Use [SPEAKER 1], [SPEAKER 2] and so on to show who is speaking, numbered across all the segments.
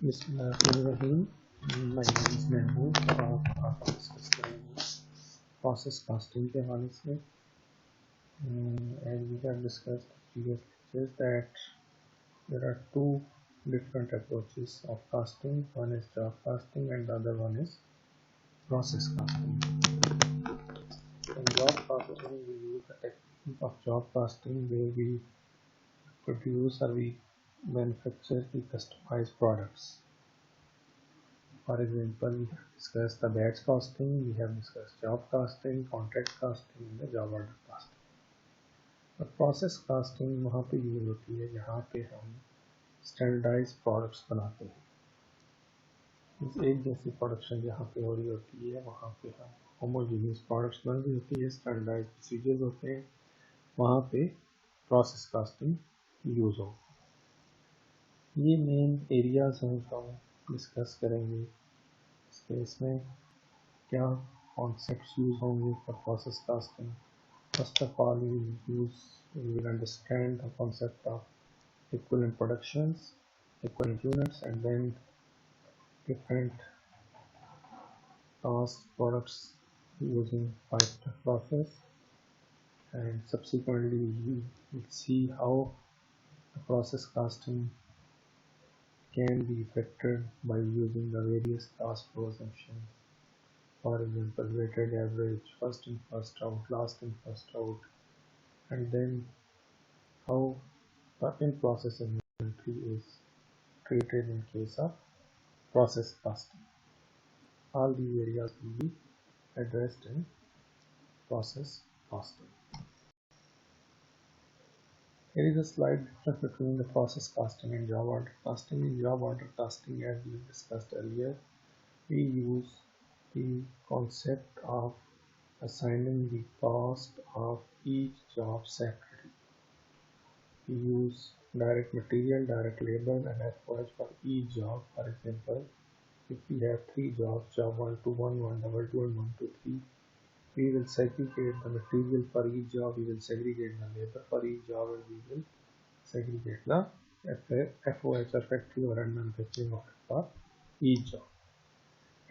[SPEAKER 1] Bismillahirrahmanirrahim. My name is Mahmood और आज हम डिस्कस करेंगे प्रोसेस कास्टिंग के हवाले से as we have discussed previous lectures that there are two different approaches of casting. One is job casting and the other one is process casting. In job casting we use the technique of job casting where we produce or we manufacture the customized products. For example, we have discussed the batch costing, we have discussed job costing, contract costing and the job order costing. और process casting वहाँ पे use होती है जहाँ पे हम standardise products बनाते हैं। एक जैसी प्रोडक्शन जहाँ पे हो रही होती है वहाँ पे हम होमोजेनियस प्रोडक्ट्स बन रही होती है, स्टैंडर्डाइज प्रोसीजर्स होते हैं, वहाँ पे प्रोसेस कास्टिंग यूज हो। ये मेन एरियाज हैं जो हम डिस्कस करेंगे। इसमें क्या concepts use होंगे for process casting. First of all, we will understand the concept of equivalent productions, equivalent units, and then different cost products using 5-step process. And subsequently, we will see how the process casting can be effected by using the various cost flow assumptions. For example, weighted average, first in first out, last in first out, and then how the in-process inventory is treated in case of process casting. All these areas will be addressed in process casting. Here is a slight difference between the process casting and job order casting. In job order casting, as we discussed earlier, we use the concept of assigning the cost of each job separately. We use direct material, direct labor, and FOH for each job. For example, if we have 3 jobs, job 121, 122, and 123, we will segregate the material for each job, we will segregate the labor for each job, and we will segregate the FOH or factory overhead manufacturing overhead for each job.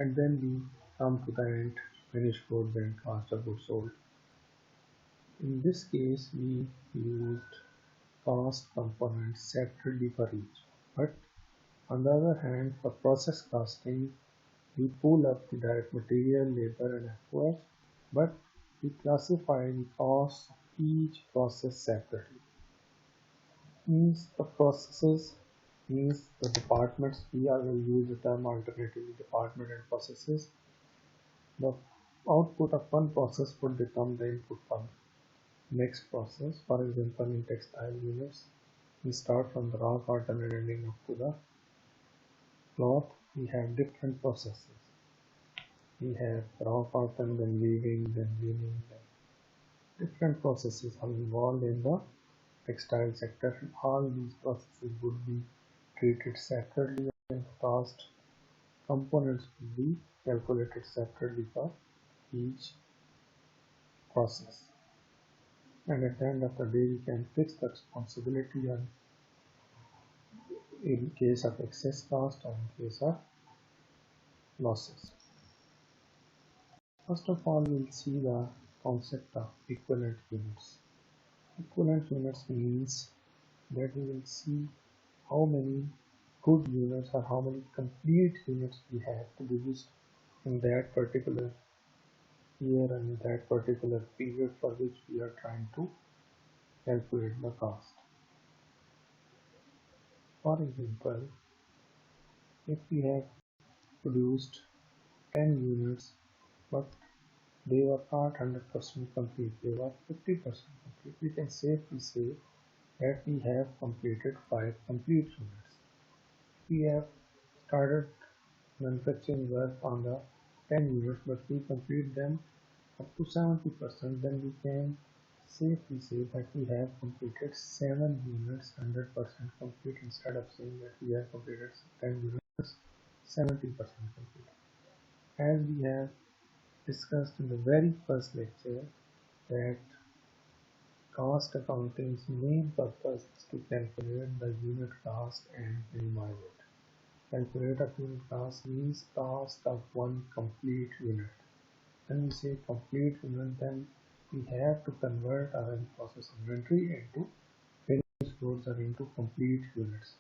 [SPEAKER 1] And then we come to the end, finished goods and cost of goods sold. In this case, we used cost components separately for each. But on the other hand, for process costing, we pull up the direct material, labor, and FOH, but we classify the cost of each process separately. Means the processes means the departments. We will use the term alternatively department and processes. The output of one process would become the input for the next process. For example, in textile units, we start from the raw cotton and ending up to the cloth. We have different processes. We have raw cotton, then weaving, then weaving. Different processes are involved in the textile sector, and all these processes would be treated separately, and cost components will be calculated separately for each process. And at the end of the day, we can fix the responsibility on in case of excess cost or in case of losses. First of all, we'll see the concept of equivalent units. Equivalent units means that we will see how many good units or how many complete units we have produced in that particular year and in that particular period for which we are trying to calculate the cost. For example, if we have produced 10 units but they were not 100% complete, they were 50% complete, we can safely say that we have completed 5 complete units. We have started manufacturing work on the 10 units but we complete them up to 70%, then we can safely say that we have completed 7 units 100% complete instead of saying that we have completed 10 units 70% complete. As we have discussed in the very first lecture that cost accounting's main purpose is to calculate the unit cost and minimize it. Calculate a unit cost means cost of one complete unit. When we say complete unit, then we have to convert our in-process inventory into finished goods or into complete units.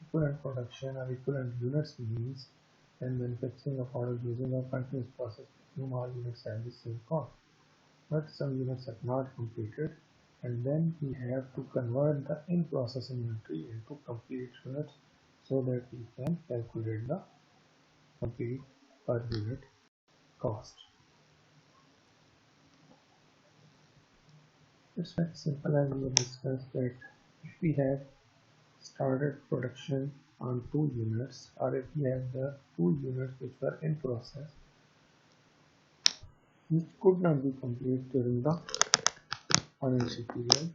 [SPEAKER 1] Equivalent production or equivalent units means when manufacturing a product using a continuous process, assume all units have the same cost. But some units are not completed, and then we have to convert the in-process inventory into complete units so that we can calculate the complete per unit cost. It's very simple, as we have discussed, that if we have started production on 2 units, or if we have the 2 units which were in process which could not be complete during the financial period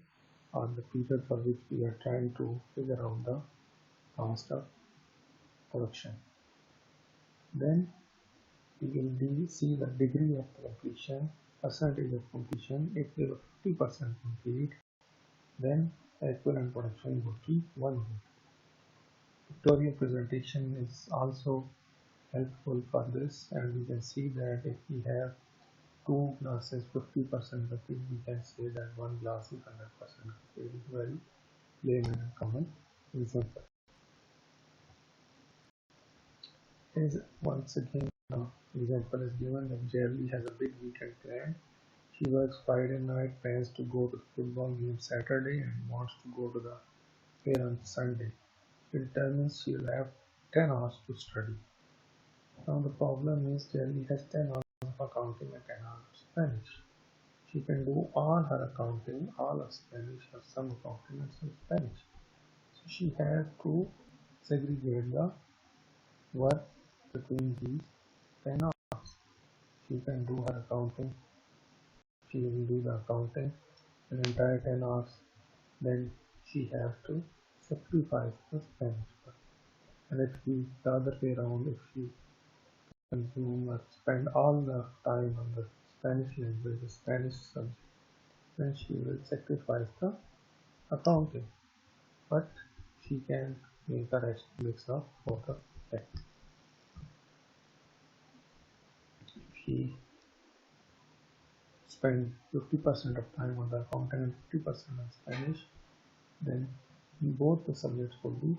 [SPEAKER 1] or the period for which we are trying to figure out the cost of production, then we will see the degree of completion, percentage of completion. If they were 50% complete, then the equivalent production would be 1 unit. Pictorial presentation is also helpful for this, and we can see that if we have 2 glasses 50% complete, we can say that 1 glass is 100% complete. It is very layman and common example. Is once again example is given that Jerry has a big weekend plan. She works Friday night, plans to go to the football game Saturday, and wants to go to the fair on Sunday. She determines she'll have 10 hours to study. Now the problem is Jerry has 10 hours of accounting and 10 hours of Spanish. She can do all her accounting, all of Spanish, or some accounting and some Spanish. So she has to segregate the work between these 10 hours. She can do her accounting. She will do the accounting an entire 10 hours. Then she has to sacrifice the Spanish work. And if she the other way around, if she consume or spend all the time on the Spanish language, the Spanish subject, then she will sacrifice the accounting. But she can make a mix of both of them. If she spend 50% of time on the accounting and 50% on Spanish, then both the subjects will be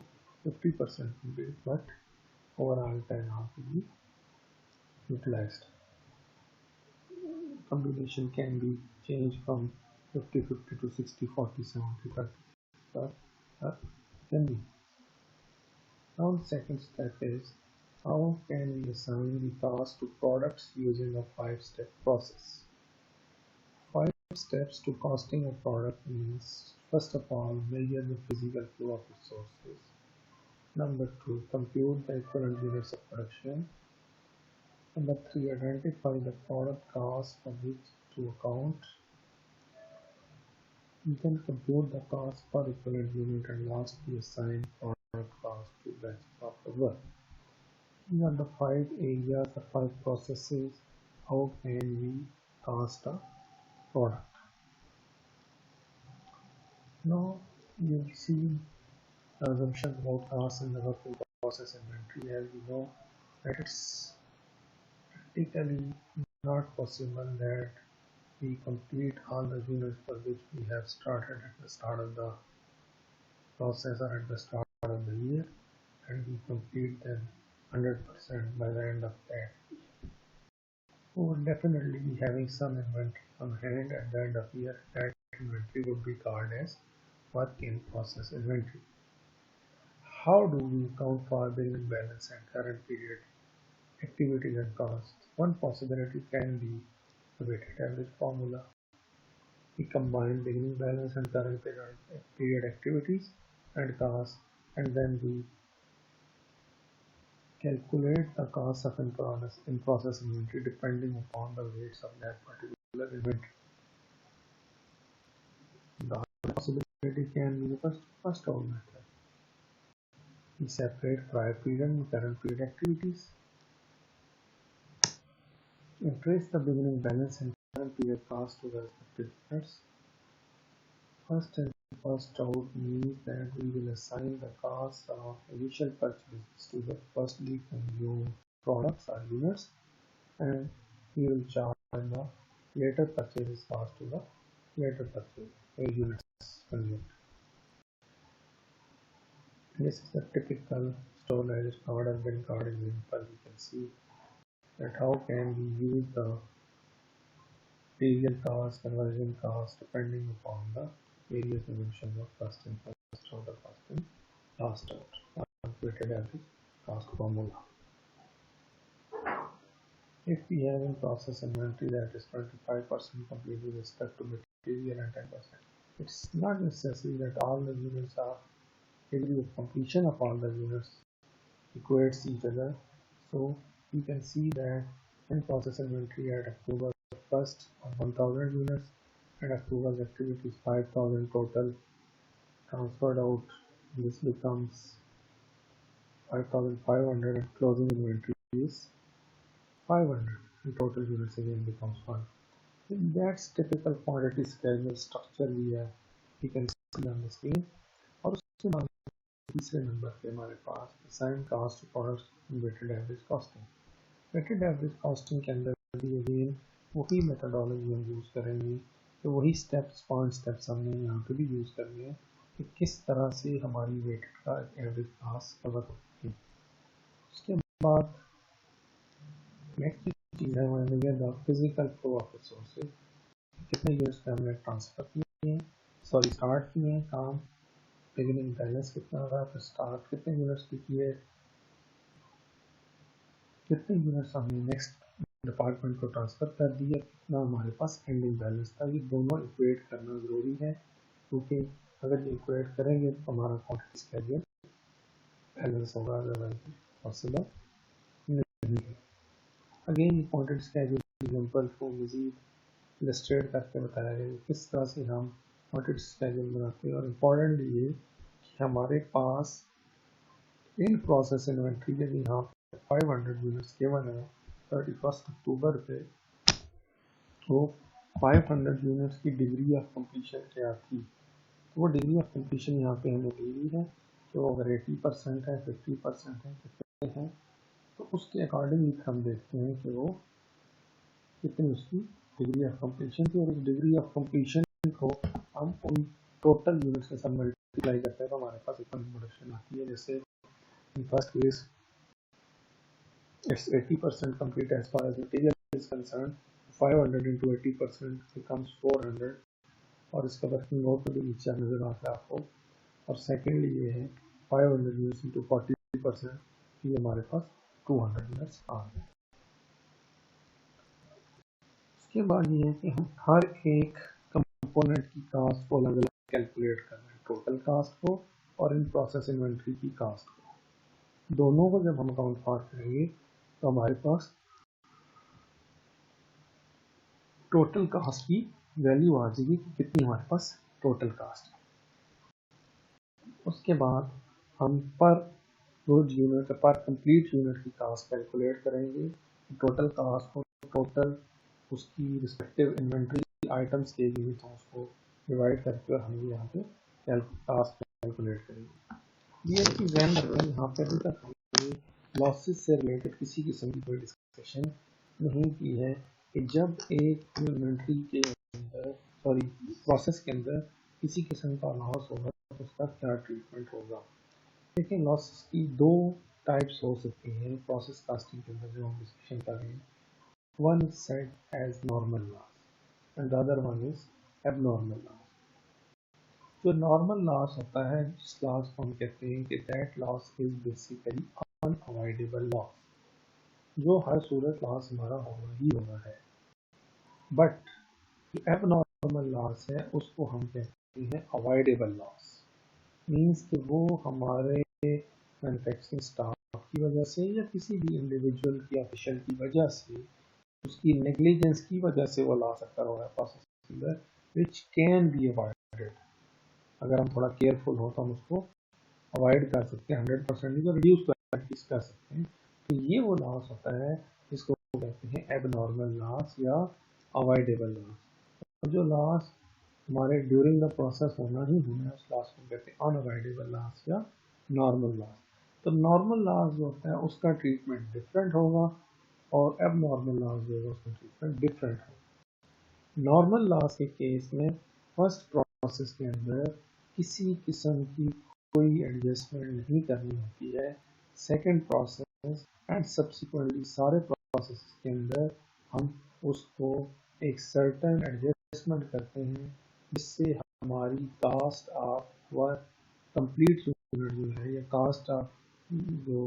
[SPEAKER 1] 50% complete, but overall 10 hours will be utilized. Combination can be changed from 50-50 to 60-40, 70-30. Can be. Now the second step is how can we assign the cost to products using a 5-step process. 5 steps to costing a product means, first of all, measure the physical flow of resources. Number 2, compute the equivalent units of production. Number 3, identify the product cost for which to account. You can compute the cost per equivalent unit, and lastly assign product cost to batches of the work. These are the 5 areas or 5 processes. How can we cost a product? Now you will see the assumption about cost in the work in process inventory. As we know that it's practically not possible that we complete all the units for which we have started at the start of the process or at the start of the year, and we complete them 100% by the end of that year. We would definitely be having some inventory on hand at the end of the year. That inventory would be called as work in process inventory. How do we account for beginning balance and current period activities and costs? One possibility can be the weighted average formula. We combine beginning balance and current period activities and costs, and then we calculate the cost of in-process inventory depending upon the weights of that particular inventory. The other possibility can be the first order method. We separate prior period and current period activities. We trace the beginning balance and current period cost to the respective units. First and first out means that we will assign the cost of initial purchase to the firstly consumed products or units, and we will charge the later purchase cost to the later purchase units consumed. This is the typical storage order bin card example. You can see that how can we use the material cost, conversion cost depending upon the various assumptions of first in, first out, or first in, last out, or weighted average cost formula. If we have in process inventory that is 25% complete with respect to material and 10%, it's not necessary that all the units are degree of completion of all the units equates each other. So you can see that in process inventory at October 1st of 1000 units and October's activities 5000 total transferred out. This becomes 5500 and closing inventory is 500 and total units again becomes 1. That's typical quantity schedule structure we can see on the screen. और उसके बाद तीसरे number पे हमारे पास assign cost products weighted average costing. Weighted average costing के अंदर भी अगेन वही मेथडोलॉजी हम यूज़ करेंगे, तो वही स्टेप्स 5 स्टेप्स हमने यहाँ पे भी यूज़ करने हैं कि किस तरह से हमारी वेटेड का एवरेज कास्ट कवर होती है. उसके बाद नेक्स्ट चीज़ है हमारे the physical flow of resources. कितने यूनिट्स पे हमने ट्रांसफर किए हैं, सॉरी स्टार्ट किए हैं काम, बिगिनिंग बैलेंस कितना रहा, फिर स्टार्ट कितने यूनिट्स पे किए, कितने यूनिट्स हमने नेक्स्ट डिपार्टमेंट को ट्रांसफ़र कर दिया, कितना हमारे पास एंडिंग बैलेंस था. ये दोनों इक्वेट करना ज़रूरी है, क्योंकि अगर ये इक्वेट करेंगे तो हमारा क्वांटिटी स्केड्यूल बैलेंस होगा, अदरवाइज पॉसिबल नहीं है. अगेन ये क्वांटिटी स्केड्यूल एग्जांपल को मज़ीद इलस्ट्रेट करके बताया गया किस तरह से हम क्वांटिटी स्केड्यूल बनाते हैं. और इम्पॉर्टेंटली ये कि हमारे पास इन प्रोसेस इन्वेंट्री यदि यहाँ 500 यूनिट्स केवल है 31 अक्टूबर पे, तो 500 यूनिट्स की डिग्री ऑफ कंप्लीशन क्या थी, तो वो डिग्री ऑफ कंप्लीशन यहाँ पे हमें दी हुई है कि वो अगर 80% है, 50% है, कितने हैं, तो उसके अकॉर्डिंग हम देखते हैं कि वो कितनी उसकी डिग्री ऑफ कंप्लीशन थी. और उस डिग्री ऑफ कंप्लीशन को हम उन टोटल यूनिट्स के साथ मल्टीप्लाई करते हैं तो हमारे पास एक प्रोडक्शन आती है. जैसे in first case it's 80% complete as far as material is concerned. 500 into 80% becomes 400 और इसका वर्किंग आउट भी नीचे नजर आता है आपको. और सेकेंडली ये है 500 यूनिट्स इंटू 40%, ये हमारे पास 200 यूनिट्स आ गए. उसके बाद ये है कि हम हर एक कंपोनेंट की कास्ट को अलग अलग कैलकुलेट कर रहे हैं, टोटल कास्ट को और इन प्रोसेस इन्वेंट्री की कास्ट को. दोनों को जब हम काउंट फॉर करेंगे तो हमारे पास टोटल कास्ट की वैल्यू आ जाएगी कि कितनी हमारे पास टोटल कास्ट है. उसके बाद हम पर रोज यूनिट पर कंप्लीट यूनिट की कास्ट कैलकुलेट करेंगे. टोटल कास्ट को टोटल उसकी रिस्पेक्टिव इन्वेंट्री आइटम्स के यूनिट हैं उसको डिवाइड करके और हम यहाँ पे कास्ट कैलकुलेट करेंगे. ये चीज़ ध्यान रखें, यहाँ पे अभी तक हमने लॉसेस से रिलेटेड किसी किस्म की कोई डिस्कशन नहीं की है कि जब एक इन्वेंट्री के अंदर सॉरी प्रोसेस के अंदर किसी किस्म का लॉस होगा तो उसका क्या ट्रीटमेंट होगा. देखिए लॉसेस की दो टाइप्स हो सकती हैं प्रोसेस कास्टिंग के अंदर जो हम डिस्कशन कर रहे हैं. One is said as normal loss and the other one is abnormal loss. जो नॉर्मल लॉस होता है जिस लॉस को हम कहते हैं कि that loss is basically unavoidable loss, जो हर सूरत लॉस हमारा होना ही होना है. बट एबनॉर्मल लॉस है उसको हम कहते हैं अवॉइडेबल लॉस. मीन्स कि वो हमारे मैन्युफैक्चरिंग स्टाफ की वजह से या किसी भी इंडिविजुअल की ऑफिशियल की वजह से उसकी नेग्लिजेंस की वजह से वो लॉस अकर हो रहा है प्रोसेस के अंदर, विच कैन बी अवॉइडेड. अगर हम थोड़ा केयरफुल हो तो हम उसको अवॉइड कर सकते हैं, 100% नहीं तो रिड्यूस कर सकते हैं. तो ये वो लॉस होता है जिसको कहते हैं एबनॉर्मल लॉस या अवॉइडेबल लॉस. जो लॉस हमारे ड्यूरिंग द प्रोसेस होना ही होना है, उस लॉस को कहते हैं अनअवॉइडेबल लॉस या नॉर्मल लॉस। तो नॉर्मल लॉस जो होता है उसका ट्रीटमेंट डिफरेंट होगा और एबनॉर्मल लॉस जो होगा उसका ट्रीटमेंट डिफरेंट होगा। नॉर्मल लॉस के केस में फर्स्ट प्रोसेस के अंदर किसी किस्म की कोई एडजस्टमेंट नहीं करनी होती है। सेकेंड प्रोसेस एंड सब्सिक्वेंटली सारे प्रोसेस के अंदर हम उसको एक सर्टेन एडजस्टमेंट करते हैं जिससे हमारी cost of work complete unit जो है या कास्ट ऑफ जो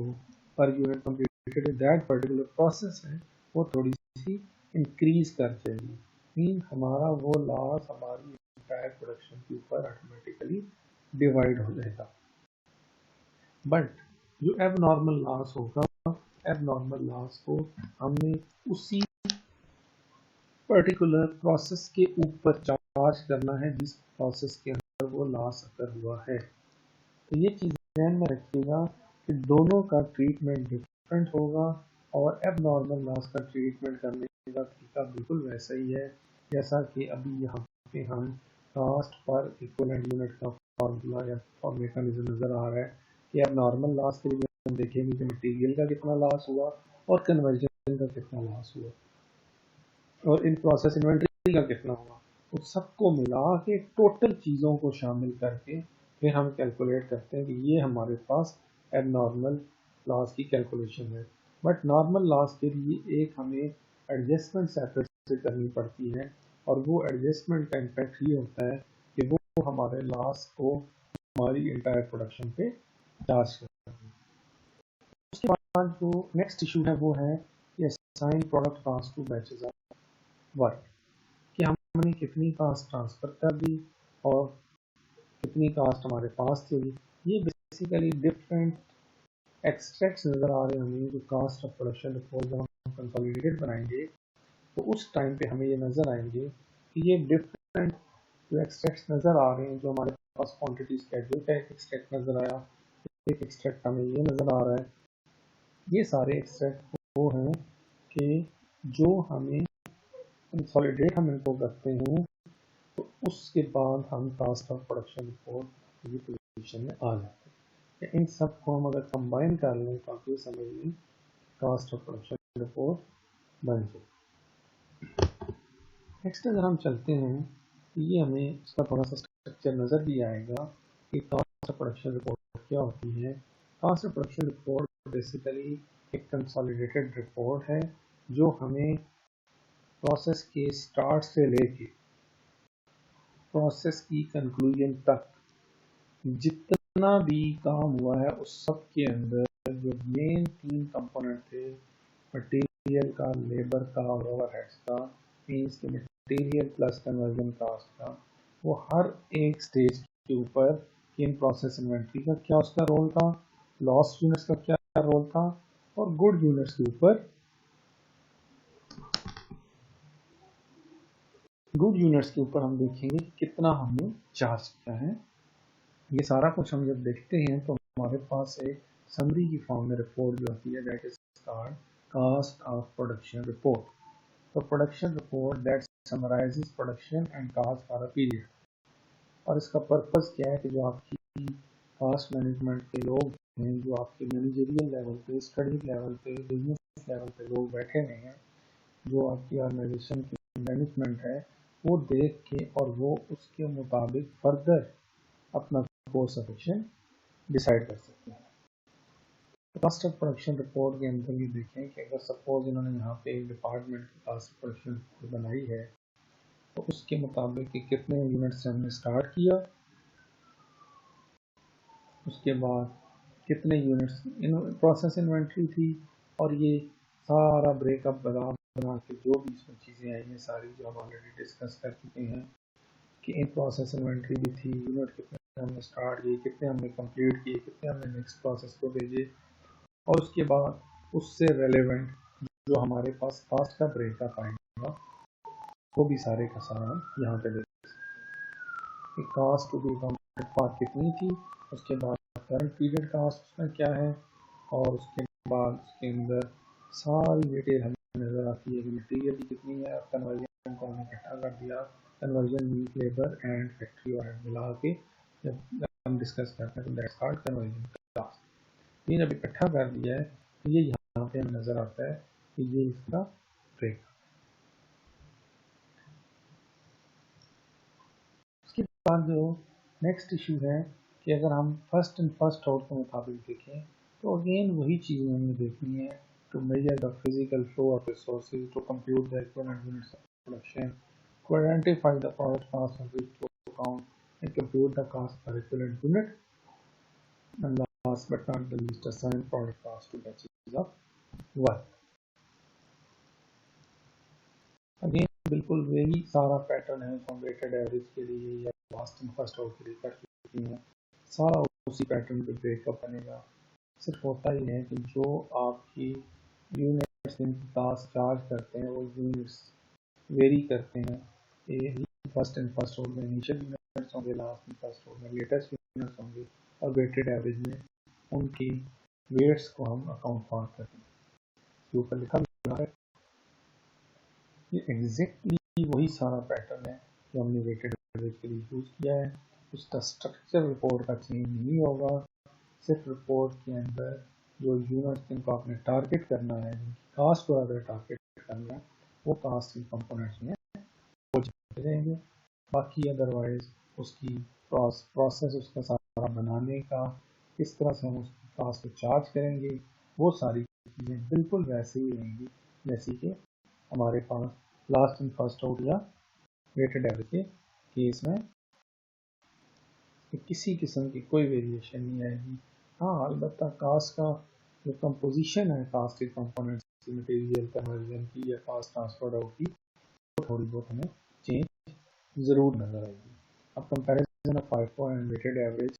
[SPEAKER 1] per unit completed that particular process है वो थोड़ी सी इंक्रीज कर जाएगी। मीन हमारा वो लॉस हमारी इंटायर प्रोडक्शन के ऊपर ऑटोमेटिकली डिवाइड हो जाएगा। बट जो एबनॉर्मल लॉस होगा, एबनॉर्मल लॉस को हमने उसी पर्टिकुलर प्रोसेस के ऊपर चार्ज करना है जिस प्रोसेस के अंदर वो लॉस अकर हुआ है। तो ये चीज़ ध्यान में रखिएगा कि दोनों का ट्रीटमेंट डिफरेंट होगा और एबनॉर्मल लॉस का ट्रीटमेंट करने का तरीका बिल्कुल वैसा ही है जैसा कि अभी यहाँ पे हम कास्ट पर इक्विवेलेंट यूनिट का फॉर्मूला या और मेकानिज्म नज़र आ रहा है कि एबनॉर्मल लॉस के लिए हम देखेंगे कि मटेरियल का कितना लॉस हुआ और कन्वर्जन का कितना लॉस हुआ और इन प्रोसेस इन्वेंट्री का कितना हुआ। उस सबको मिला के टोटल चीज़ों को शामिल करके फिर हम कैलकुलेट करते हैं कि ये हमारे पास एबनॉर्मल लॉस की कैलकुलेशन है। बट नॉर्मल लॉस के लिए एक हमें एडजस्टमेंट सेपरेट से करनी पड़ती है और वो एडजस्टमेंट का इम्पैक्ट ये होता है कि वो हमारे लॉस को हमारी इंटायर प्रोडक्शन पे चार्ज करता है। उसके बाद जो नेक्स्ट इशू है वो है कि assign product cost to batches of work, कि हमने कितनी कास्ट ट्रांसफ़र कर दी और कितनी कास्ट हमारे पास थी। ये बेसिकली डिफरेंट एक्सट्रैक्ट्स नज़र आ रहे हैं हमें जो कास्ट ऑफ प्रोडक्शन रिपोर्ट जब हम कंसोलिडेटेड बनाएंगे तो उस टाइम पे हमें ये नज़र आएंगे कि ये डिफरेंट जो एक्सट्रैक्ट्स नज़र आ रहे हैं, जो हमारे पास क्वांटिटी स्केड्यूल का एक एक्सट्रैक्ट नज़र आया, एक एक्सट्रैक्ट हमें ये नज़र आ रहा है, ये सारे एक्सट्रैक्ट वो हैं कि जो हमें कंसोलिडेट हम इनको करते हैं तो उसके बाद हम कास्ट ऑफ प्रोडक्शन रिपोर्ट की पोजीशन में आ जाते हैं। इन सब को हम अगर कंबाइन कर लें तो आप ये समझ लें कास्ट ऑफ प्रोडक्शन रिपोर्ट बन जाए। नेक्स्ट अगर हम चलते हैं तो ये हमें इसका थोड़ा सा स्ट्रक्चर नज़र भी आएगा कि कास्ट ऑफ प्रोडक्शन रिपोर्ट क्या होती है। Cost of production report basically एक कंसोलिडेटेड रिपोर्ट है जो हमें प्रोसेस के स्टार्ट से लेके प्रोसेस की कंक्लूजन तक जितना भी काम हुआ है उस सब के अंदर जो मेन 3 कंपोनेंट थे, मटेरियल का, लेबर का और ओवरहेड्स का, मीन्स के मटेरियल प्लस कन्वर्जन कास्ट का, वो हर एक स्टेज के ऊपर इन प्रोसेस इन्वेंट्री का क्या उसका रोल था, लॉस यूनिट्स का क्या रोल था और गुड यूनिट्स के ऊपर गुड यूनिट्स के ऊपर हम देखेंगे कितना हमने चार्ज किया है। ये सारा कुछ हम जब देखते हैं तो हमारे पास एक समरी की फॉर्म में रिपोर्ट जो होती है that is called cost of production report. तो production report that summarises production and cost for a period. और इसका पर्पस क्या है कि जो आपकी कास्ट मैनेजमेंट के लोग हैं, जो आपके मैनेजरियल लेवल पे, स्टडी लेवल पे, बिजनेस लेवल पे लोग बैठे हुए हैं, जो आपकी ऑर्गेनाइजेशन की मैनेजमेंट है, वो देख के और वो उसके मुताबिक फर्दर अपना कोर्स ऑफ एक्शन डिसाइड कर सकते हैं। कास्ट ऑफ प्रोडक्शन रिपोर्ट के अंदर ये देखें कि अगर सपोज इन्होंने यहाँ पे एक डिपार्टमेंट की कास्ट ऑफ प्रोडक्शन रिपोर्ट बनाई है तो उसके मुताबिक कि कितने यूनिट से हमने स्टार्ट किया, उसके बाद कितने यूनिट्स प्रोसेस इन्वेंट्री थी और ये सारा ब्रेकअप बना के जो भी इसमें चीज़ें आई हैं सारी जो हम ऑलरेडी डिस्कस कर चुके हैं कि इन प्रोसेस इन्वेंट्री भी थी, यूनिट कितने हमने स्टार्ट किए, कितने हमने कंप्लीट किए, कितने हमने नेक्स्ट प्रोसेस को भेजे और उसके बाद उससे रेलेवेंट जो हमारे पास कास्ट का ब्रेकअप आएगा वो भी सारे का सारा हम यहाँ पे देख सकते हैं। Cost to be accounted for कितनी थी, उसके बाद करंट पीरियड कास्ट उसमें क्या है और उसके बाद उसके अंदर सारी डिटेल हमें नज़र आती है कि मटीरियल की कितनी है और कन्वर्जन को हमने इकट्ठा कर दिया, conversion means labour and factory और मिला के जब हम डिस्कस करते हैं तो दैट्स कॉल्ड कन्वर्जन कास्ट। ये जब इकट्ठा कर दिया है तो ये यहाँ पे हमें नजर आता है कि ये इसका ब्रेक। उसके बाद जो नेक्स्ट इशू है कि अगर हम फर्स्ट इन फर्स्ट आउट के मुताबिक देखें तो अगेन वही चीज़ें हमें देखनी है to measure the physical flow of resources, to compute the equivalent units of production, to identify the product cost of which to account, and compute the cost per equivalent unit, and last but not the least, assign product cost to batches of work. Again, बिल्कुल वही सारा pattern है जो हम weighted average के लिए या last in first out के लिए कर चुके हैं, सारा उसी पैटर्न पे ब्रेकअप बनेगा। सिर्फ होता ही है कि जो आपकी यूनिट्स टास्क चार्ज करते हैं वो यूनिट्स वेरी करते हैं। ये फर्स्ट एंड फर्स्ट आउट में इनिशियल यूनिट्स होंगे, लास्ट एंड फर्स्ट आउट में लेटेस्ट यूनिट्स होंगे, और वेटेड एवरेज में उनकी वेट्स को हम अकाउंट फॉर करते हैं। इसके ऊपर लिखा हुआ है ये एग्जैक्टली वही सारा पैटर्न है जो हमने वेटेड एवरेज के लिए यूज किया है। उसका स्ट्रक्चर रिपोर्ट का चेंज नहीं होगा, सिर्फ रिपोर्ट के अंदर जो यूनिट्स जिनको आपने टारगेट करना है, कास्ट को अगर टारगेट करना है, वो कास्ट के कंपोनेंट्स में हो जाएंगे। बाकी अदरवाइज उसकी प्रोसेस उसका सारा बनाने का, किस तरह से हम उसकी कास्ट को चार्ज करेंगे, वो सारी चीज़ें बिल्कुल वैसे ही रहेंगी जैसे कि हमारे पास लास्ट इन फर्स्ट आउट या वेटेड एवरेज के केस में किसी किस्म की कोई वेरिएशन नहीं आएगी। हाँ, अलबत्ता कास्ट का जो कंपोजिशन है, कास्ट के कंपोनेंट्स की, मटेरियल कन्वर्जन की या कास्ट ट्रांसफर आउट की, तो थोड़ी बहुत हमें चेंज ज़रूर नजर आएगी। अब comparison of FIFO and weighted average,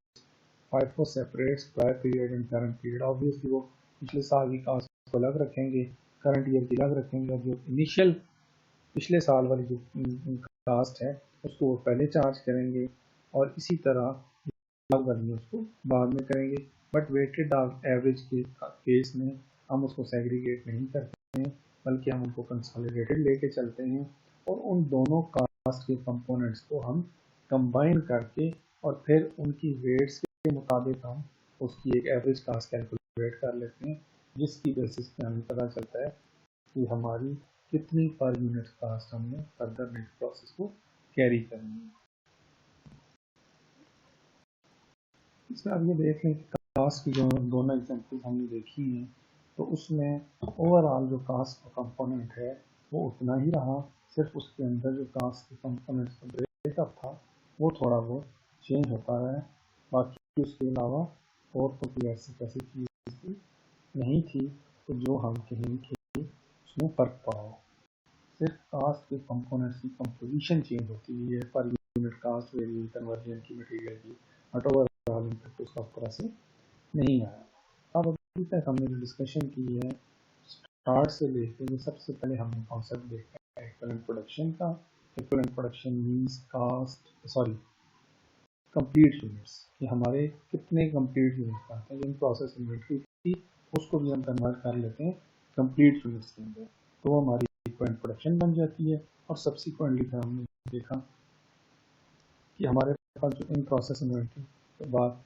[SPEAKER 1] FIFO separates prior period and current period. Obviously वो पिछले साल की कास्ट को अलग रखेंगे, करंट ईयर की अलग रखेंगे, और जो इनिशियल पिछले साल वाली जो कास्ट है उसको वो पहले चार्ज करेंगे, और इसी तरह वाली उसको बाद में करेंगे। बट वेटेड एवरेज के केस में हम उसको सेग्रीगेट नहीं करते हैं, बल्कि हम उनको कंसोलिडेटेड लेके चलते हैं, और उन दोनों कास्ट के कंपोनेंट्स को हम कंबाइन करके और फिर उनकी वेट्स के मुताबिक हम उसकी एक एवरेज कास्ट कैलकुलेट कर लेते हैं, जिसकी बेसिस पे हमें पता चलता है कि हमारी कितनी पर यूनिट कास्ट हमने फर्दर नेक्स्ट प्रोसेस को कैरी करनी है। इसमें अब ये देख लें कि कास्ट की जो दोनों एग्जांपल्स हमने देखी हैं, तो उसमें ओवरऑल जो कास्ट का कंपोनेंट है वो उतना ही रहा, सिर्फ उसके अंदर जो कास्ट के कंपोनेंट्स का ब्रेकअप था वो थोड़ा बहुत चेंज होता है। बाकी उसके अलावा और तो कोई ऐसी चीज़ नहीं थी तो जो हम कहें कि उसमें फ़र्क पड़ा हो। सिर्फ कास्ट के कंपोनेंट्स की कंपोजिशन चेंज होती है per unit cost vary conversion की, मटेरियल की, बट ओवरऑल इम्पैक्ट उसका उस तरह से नहीं आया। अब अभी तक हमने जो डिस्कशन की है स्टार्ट से लेकर, सबसे पहले हमने कॉन्सेप्ट देखा है इक्विवेलेंट प्रोडक्शन का। Equivalent production means complete units, कि हमारे कितने कंप्लीट यूनिट्स आते हैं। जो प्रोसेस इन्वेंट्री थी उसको भी हम कन्वर्ट कर लेते हैं कंप्लीट यूनिट्स के अंदर, तो वो हमारी इक्विवेलेंट प्रोडक्शन बन जाती है। और सब्सिक्वेंटली फिर हमने देखा कि हमारे पास जो इन प्रोसेस इन्वेंट्री के बाद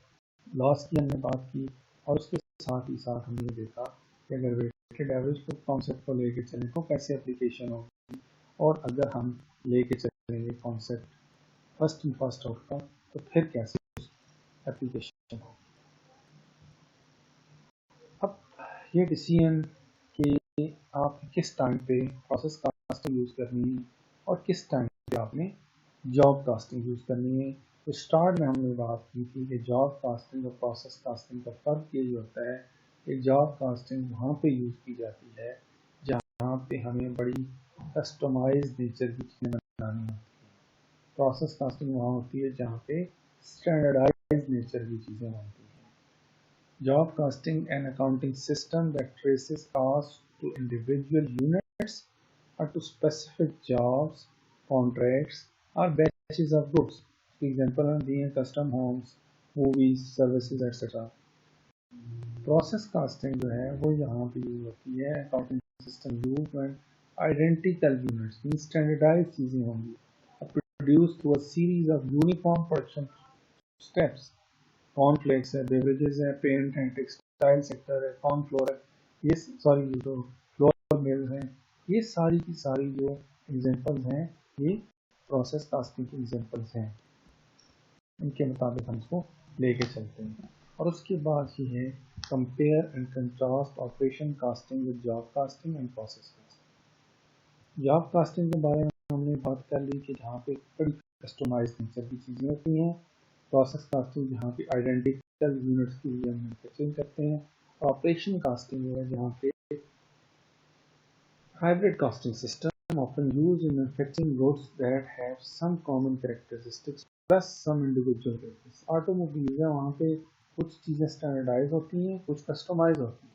[SPEAKER 1] लॉस की हमने बात की, और उसके साथ ही साथ हमने देखा कि अगर वेटेड एवरेज को कॉन्सेप्ट को लेके चलें तो कैसे एप्लीकेशन होगी, और अगर हम लेके चलेंगे concept first in first out का तो फिर कैसे एप्लीकेशन होगी। अब ये डिसीजन कि आप किस टाइम पे प्रोसेस कास्टिंग यूज़ करनी है और किस टाइम पे आपने जॉब कास्टिंग यूज़ करनी है। तो स्टार्ट में हमने बात की थी कि जॉब कास्टिंग और प्रोसेस कास्टिंग का फ़र्क यही होता है कि जॉब कास्टिंग वहाँ पे यूज़ की जाती है जहाँ पे हमें बड़ी कस्टमाइज्ड नेचर की चीज़ें बनानी होती हैं। प्रोसेस कास्टिंग वहाँ होती है जहाँ पे स्टैंडर्डाइज्ड नेचर की चीज़ें बनती हैं। Job costing an accounting system that traces cost to individual units or to specific jobs, contracts, or batches of goods. For example, being custom homes, movies, services, etc. Process costing जो है वो यहाँ पे use होती है accounting system use में identical units, standardise चीज़ें होंगी। produced through a series of uniform production steps. Cornflakes है, बेवरेजेस है, पेंट है, टेक्सटाइल सेक्टर है, कॉर्नफ्लोर है, ये सॉरी जो फ्लोर मिल्स हैं, ये सारी की सारी जो एग्जांपल्स हैं ये प्रोसेस कास्टिंग के एग्जांपल्स हैं। इनके मुताबिक हम इसको लेके चलते हैं। और उसके बाद ही है compare and contrast operation casting with job casting and process casting. Job casting के बारे में हमने बात कर ली कि जहाँ पे बड़ी कस्टमाइज नेचर की चीज़ें होती हैं। प्रोसेस कास्टिंग जहाँ पे आइडेंटिकल यूनिट्स की हम मैन्युफैक्चरिंग करते हैं। ऑपरेशन कास्टिंग है जहाँ पे hybrid casting system often used in manufacturing goods that have some common characteristics plus some individual characteristics। Automobile है वहाँ पे कुछ चीज़ें स्टैंडर्डाइज होती हैं, कुछ कस्टमाइज होती हैं।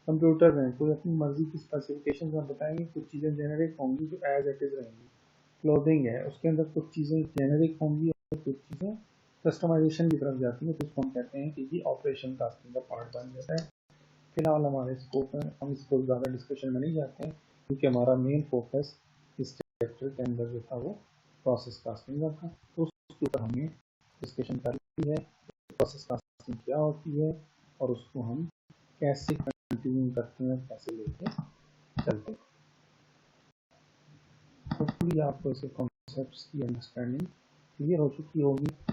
[SPEAKER 1] कंप्यूटर हैं, कोई अपनी मर्जी की स्पेसिफिकेशन आप बताएंगे, कुछ चीज़ें जेनरिक होंगी जो एज इट इज़ रहेंगी। क्लोथिंग है, उसके अंदर कुछ चीज़ें जेनरिक होंगी और कुछ चीज़ें कस्टमाइजेशन की तरफ जाती है, तो उसको हम कहते हैं कि ये ऑपरेशन कास्टिंग का पार्ट बन जाता है। फिलहाल हमारे स्कोप में हम इसको ज़्यादा डिस्कशन में नहीं जाते हैं क्योंकि हमारा मेन फोकस इस चैप्टर के अंदर जो था वो प्रोसेस कास्टिंग का था। तो उसके ऊपर हमने डिस्कशन कर ली है प्रोसेस कास्टिंग क्या होती है और उसको हम कैसे कंटिन्यू करते हैं, कैसे लेके चलते हैं। होपफुली आपको ऐसे कॉन्सेप्ट्स की अंडरस्टैंडिंग क्लियर हो चुकी होगी।